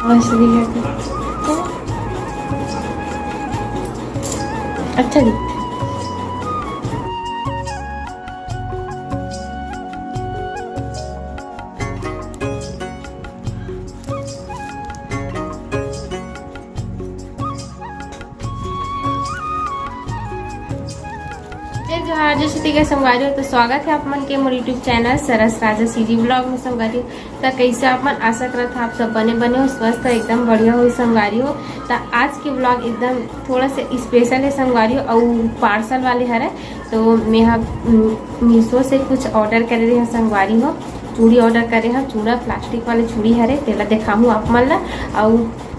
मछली है अच्छा दिखता है। जोहार जैसे तरीके संगवारी हो तो स्वागत है आप मन के मोर यूट्यूब चैनल सरस राजा सीजी ब्लॉग में संगवारी तो कैसे आप मन आशा करत आप सब बने हो स्वस्थ एकदम बढ़िया हो संगवारी हो। तो आज के ब्लॉग एकदम थोड़ा सा स्पेशल है संगवारी हो और पार्सल वाले हरे तो मैं मीशो से कुछ ऑर्डर कर रही हूँ संगवारी हो। चूड़ी ऑर्डर करे हैं चूड़ा प्लास्टिक वाले चूड़ी हरे तेला दिखाऊँ आप मन ला और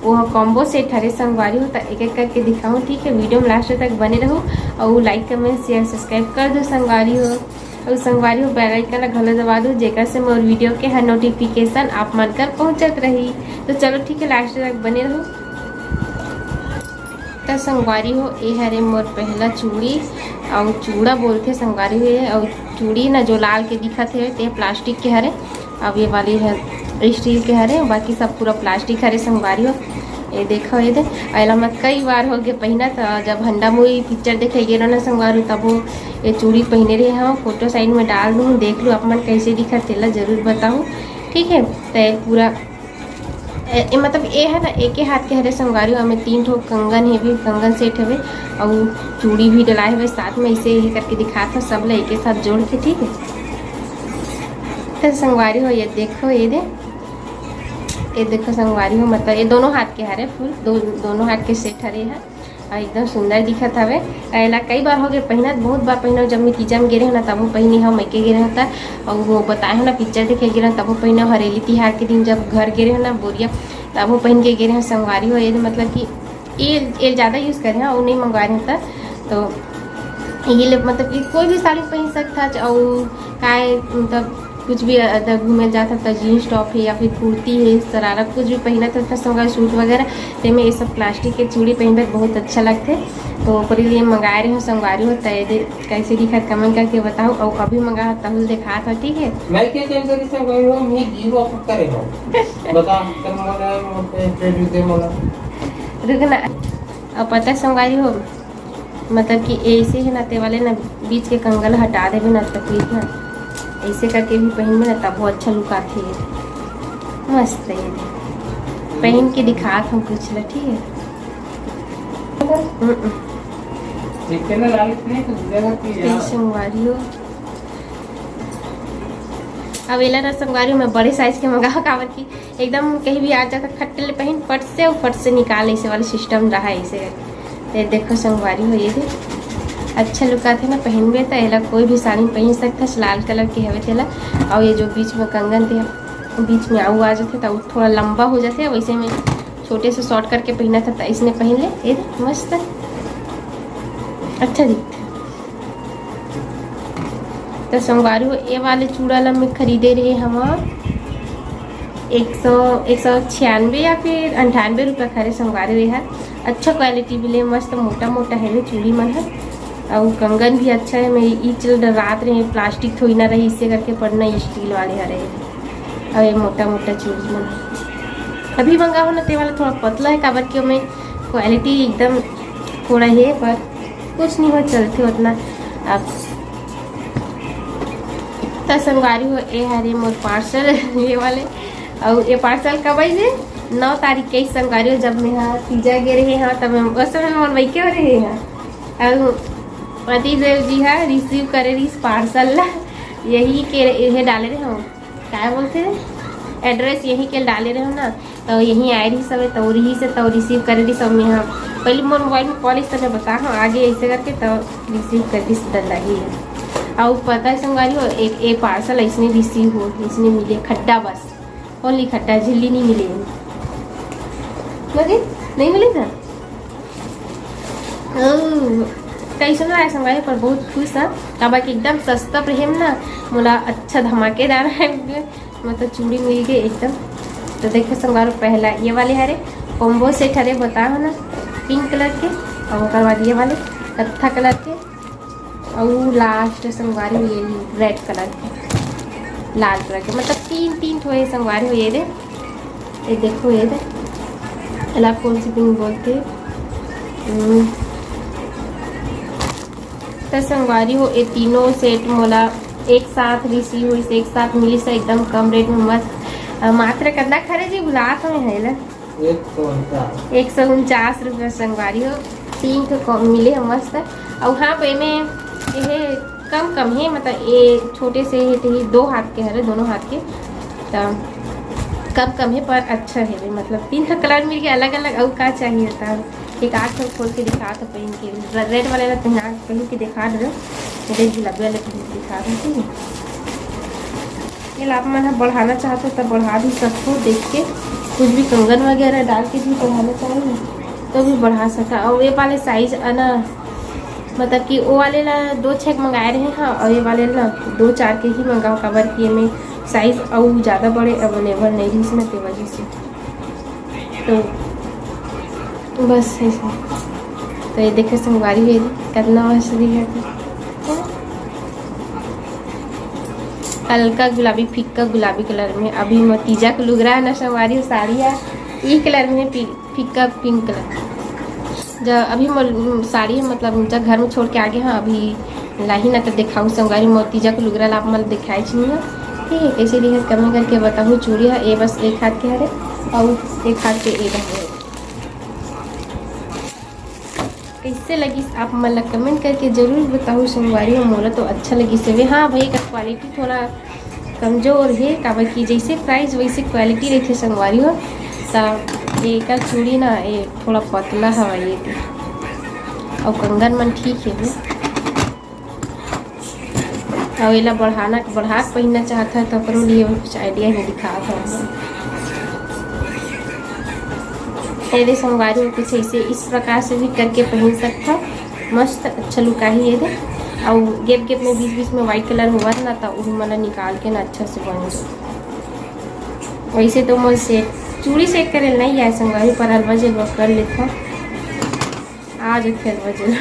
वो कॉम्बो सेट हरे संगवारी हो तो एक एक करके दिखाऊँ। ठीक है वीडियो में लास्ट तक बने रहो और लाइक कमेंट शेयर सब्सक्राइब कर दो संगवारी हो और संगवारी हो बेल आइकन घलो दबा दो जेकर से मोर वीडियो के हर नोटिफिकेशन आप मन कर पहुँचत रही। तो चलो ठीक है लास्ट तक बने रहो। तो संगवारी हो ये हरे मोर पहला चूड़ी और चूड़ा बोलते संगवारी हो और चूड़ी ना जो लाल के दिखत है ते प्लास्टिक के हरे अब ये वाली है स्टील के हरे बाकी सब पूरा प्लास्टिक हरे संगवारी हो। ये देखो ये दे अला मैं कई बार हो गए पहना तो जब हंडा मूवी पिक्चर देखे गए ना संगवारी तब वो ये चूड़ी पहने रहे हाँ फोटो साइड में डाल दूँ देख लो अपन कैसे दिखा तेला जरूर बताऊँ। ठीक है तो पूरा मतलब ये है ना एक ही हाथ के हरे संगवारी हो हमें 3 ठो कंगन है भी कंगन सेट है और चूड़ी भी डलाए हुए साथ में इसे ही करके दिखा था सब ले एक साथ जोड़ के। ठीक है तो संगवारी हो ये देखो ये देखो संगवारी हो मतलब ये दोनों हाथ के हरे फुल दोनों हाथ के सेट हरे हैं और एकदम सुंदर दिखत हवे। ऐला कई बार हो गए पहना बहुत बार पहना जब मैं तीजा में गिरे ना तब वो पहनी हम मैके गिरे होता और वो बताए हो ना पिक्चर देखे गिरे तब वो पहना हरेली तिहार के दिन जब घर गिरे हो ना बोरिया तब वो पहन के गिरे हैं संगवारी हो। ये मतलब कि ये ज़्यादा यूज़ करें और नहीं मंगवा रहे होता तो ये मतलब कि कोई भी साड़ी पहन सकता और काय मतलब कुछ भी अगर घूमे जाता था जीन्स टॉप है या फिर कुर्ती है शरारा कुछ भी पहना था संगवारी सूट वगैरह तो मैं ये सब प्लास्टिक के चूड़ी पहनकर बहुत अच्छा लगते तो ओकरे लिए मंगाए रहे हो संगवारी हो तय कैसे दिखा कमेंट करके बताओ और अभी मंगा तहुल दिखा था। ठीक है मैं क्या चल रही संगवारी हो मैं जीरो ऑफ करे हो बता कर मोला मोटे दे मोला रुकना अब पता संगवारी हो मतलब कि ऐसे ही नाते वाले ना बीच के कंगल हटा देवे ना तकलीफ ना ऐसे करके भी पहन में ना तब बहुत अच्छा लुक आती है मस्त है पहन के दिखा हम कुछ ला। ठीक है संगवारी हो अब एला ना संगवारी हो मैं बड़े साइज के मंगाओ कावर की एकदम कहीं भी आ जाता खट्टे पहन फट से और फट से निकाल ऐसे वाला सिस्टम रहा है ऐसे। देखो संगवारी हो ये भी अच्छा लुक आते ना पहन में तो एला कोई भी साड़ी पहन सकता लाल कलर के हवे तेला और ये जो बीच में कंगन थे बीच में आऊ आ जाते तो थोड़ा लंबा हो जाते वैसे में छोटे से शॉर्ट करके पहना था तो इसने पहन ले ये मस्त अच्छा दिखता तो संगवारी हो ये वाले चूड़ा ला में खरीदे रहे हम 196 या फिर 98 रुपये खरे संगवारी है अच्छा क्वालिटी भी ले मस्त मोटा मोटा है चूड़ी मन है और कंगन भी अच्छा है मैं ये चल रात रहे प्लास्टिक थोड़ी ना रही इससे करके पड़ना स्टील वाले हरे और ये मोटा मोटा चूड़ी मन अभी मंगा हो ना ते वाला थोड़ा पतला है काबर के में क्वालिटी एकदम थोड़ा है पर कुछ नहीं हो चलते उतना। अब तो संगवारी हो ये हरे मोर पार्सल ये वाले और ये पार्सल कब आई थे 9 तारीख के संगवारी हो जब मैं यहाँ पिज्जा गे रहे हैं तब उस समय मन वही के हो रहे हैं और पति देव जी है रिसीव करे इस पार्सल ला यही के ये डाले रहे हम क्या बोलते हैं एड्रेस यही के डाले रहे हो ना तो यहीं आए रही सब तो रही से तो रिसीव करे रही सब में हाँ पहले मोर मोबाइल में कॉल इस तरह बता हाँ आगे ऐसे करके तो रिसीव कर दी डर लगी है और पता है संगवारी हो एक पार्सल ऐसे रिसीव हो इसने मिले खड्डा बस ओनली खड्डा झिल्ली नहीं मिले नहीं मिले था कैसे ना संगवारी पर बहुत खुश है अब एकदम सस्ता प्रेम ना मोला अच्छा धमाकेदार है मतलब चूड़ी मिल गई एकदम। तो देखो संगवारी पहला ये वाले हरे कॉम्बो सेट हरे बताओ ना पिंक कलर के और उसके बाद ये वाले कत्था कलर के और लास्ट संगवारी ये रेड कलर के लाल कलर के मतलब तीन ठो संगवारी हो ये दे ये देखो ये दे अला कौन सी पिंक बोलते तो संगवारी हो ये तीनों सेट मोला एक साथ रिसीव हुई से एक साथ मिली से एकदम कम रेट में मस्त मात्र कदा खरे जी बुलात में है ला 149 रुपया संगवारी हो 3 को मिले है मस्त। और हाँ पे में ये कम है मतलब ये छोटे से ही 2 हाथ के है दोनों हाथ के तो कम है पर अच्छा है मतलब 3 कलर मिल के अलग अलग और का चाहिए था एक 8 खोल के दिखा तो पहन के रेड वाले पहना पहन के दिखा दो रेड गुलाबी वाले पहन के दिखा दो ठीक है। ये आप मन बढ़ाना चाहते हो तो बढ़ा भी सकते हो देख के कुछ भी कंगन वगैरह डाल के भी बढ़ाना चाहिए तो भी बढ़ा सकता। और ये वाले साइज ना मतलब कि वो वाले ला 2 6 मंगाए रहे हैं और ये वाले ना 2 4 के ही मंगाओ कवर किए में साइज और ज़्यादा बड़े अवेलेबल नहीं थी इसमें की वजह से तो बस ऐसा। तो ये देखे संगवारी है कितना मस्त दिखा हल्का गुलाबी फीका गुलाबी कलर में। अभी मतीजा को लुग रहा है ना संगवारी साड़ी है ये कलर में फीका पिंक कलर जब अभी साड़ी है मतलब जब घर में छोड़ के आगे हाँ अभी लाही ना तो दिखाऊँ संगवारी मोतीजा को लुग रहा आप मतलब दिखाई चाहिए ठीक है। कैसे दिखे कमेंट करके बताऊँ। चूड़ी है ये बस एक हाथ के हरे और एक हाथ के एक है कैसे लगी आप मतलब कमेंट करके ज़रूर बताऊँ। संगवारी और मोला तो अच्छा लगी से हाँ भाई का क्वालिटी थोड़ा कमज़ोर है काबर की जैसे प्राइस वैसे क्वालिटी रहती है संगवारी हो तो ये का चूड़ी ना ये थोड़ा पतला हवा ये और कंगन मन ठीक है और ये बढ़ा के पहनना चाहता है तो अपने लिए कुछ आइडिया नहीं दिखा था। ये संगवारी में कुछ ऐसे इस प्रकार से भी करके पहन सकता मस्त अच्छा लुक ही है और गेप में बीच में वाइट कलर हुआ ना तो वो मतलब निकाल के ना अच्छा से बन जाए। वैसे तो मुझे सेट चूड़ी सेट करे नहीं आए संगवारी पर हलवा जल कर लेता आज फिर वजह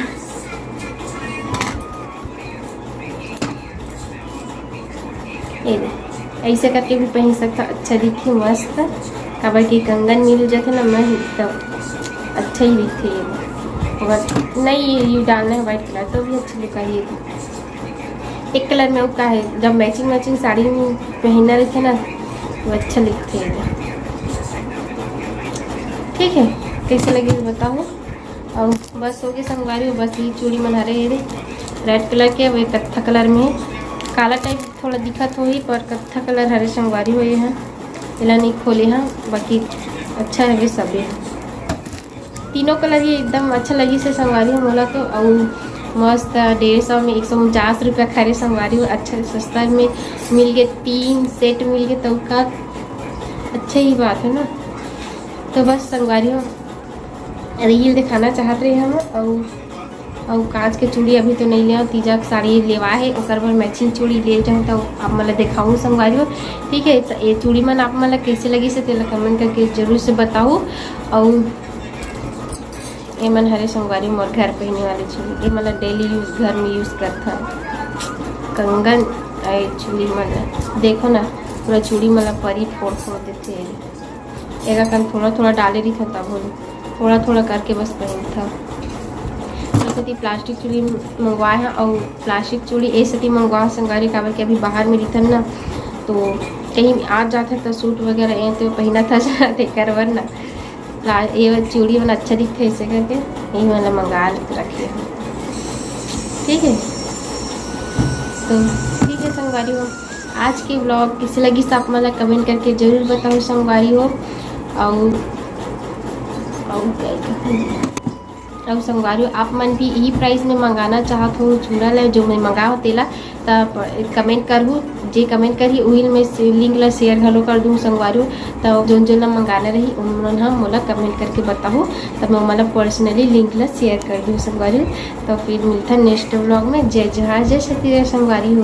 ऐसे करके भी पहन सकता अच्छा दिखी मस्त काबर की कंगन मिल जाते ना मैं तब अच्छा ही दिखते अगर नहीं ये डालना है वाइट कलर तो भी अच्छा लुक है। एक कलर में का है जब मैचिंग साड़ी में पहनना रहते ना तो अच्छा दिखते हैं ठीक है। कैसे लगे बताओ। और बस हो गए संगवारी बस ये चूड़ी मना रहे हैं रेड कलर के वो कत्था कलर में काला टाइप थोड़ा दिखत हो ही पर कत्था कलर हरे संगवारी हुए हैं इला नहीं खोले हैं बाकी अच्छा है वे सभी तीनों कलर ये एकदम अच्छा लगी से संगवारी हो बोला तो और मस्त 150 में 149 रुपया खरे संगवारी हो अच्छा सस्ता में मिल गए 3 सेट मिल गए तो का अच्छा ही बात है ना। तो बस संगवारी हो रील दिखाना चाहते रहे हम और कांच के चूड़ी अभी तो नहीं लिया तीजा साड़ी लेवा है और मैचिंग चूड़ी ले जाऊँ तो आप मतलब दिखाऊँ संगवारी हो ठीक है। ये चूड़ी मन आप मतलब कैसे लगी से तेला कमेंट करके जरूर से बताओ। और ये मन हरे संगवारी मोर घर पहने वाली चूड़ी ये मतलब डेली यूज़ घर में यूज़ करता कंगन चूड़ी मन देखो ना पूरा चूड़ी मतलब परी फोड़ देते हैं एक कन थोड़ा डाले रही था बोले थोड़ा करके बस पहन था। सती प्लास्टिक चूड़ी मंगवाए हैं और प्लास्टिक चूड़ी ए सती मंगवा संगवारी काबर के अभी बाहर में रही ना तो कहीं आ जाता तो सूट वगैरह ये तो पहना था जाते करवर ना ये चूड़ी वाला अच्छा दिखता है ऐसे करके यही वाला मंगा रखिए ठीक है। तो ठीक है संगवारी हो आज की ब्लॉग किसी लगी तो आप मतलब कमेंट करके ज़रूर बताओ संगवारी हो। और संगवारी हो आप मन भी यही प्राइस में मंगाना चाहत हो चूड़ा ला जो मैं मंगा तेला तब कमेंट करूँ जे कमेंट करी वही मैं लिंक ला शेयर घलो कर दूँ संगवारी हो तो जो ला मंगाना रही उन्होंने हम मोला कमेंट करके बताऊँ तब मैं मतलब पर्सनली लिंक ला शेयर कर दूँ संगवारी। तो फिर मिलता नेक्स्ट ब्लॉग में जय जय सती संगवारी हो।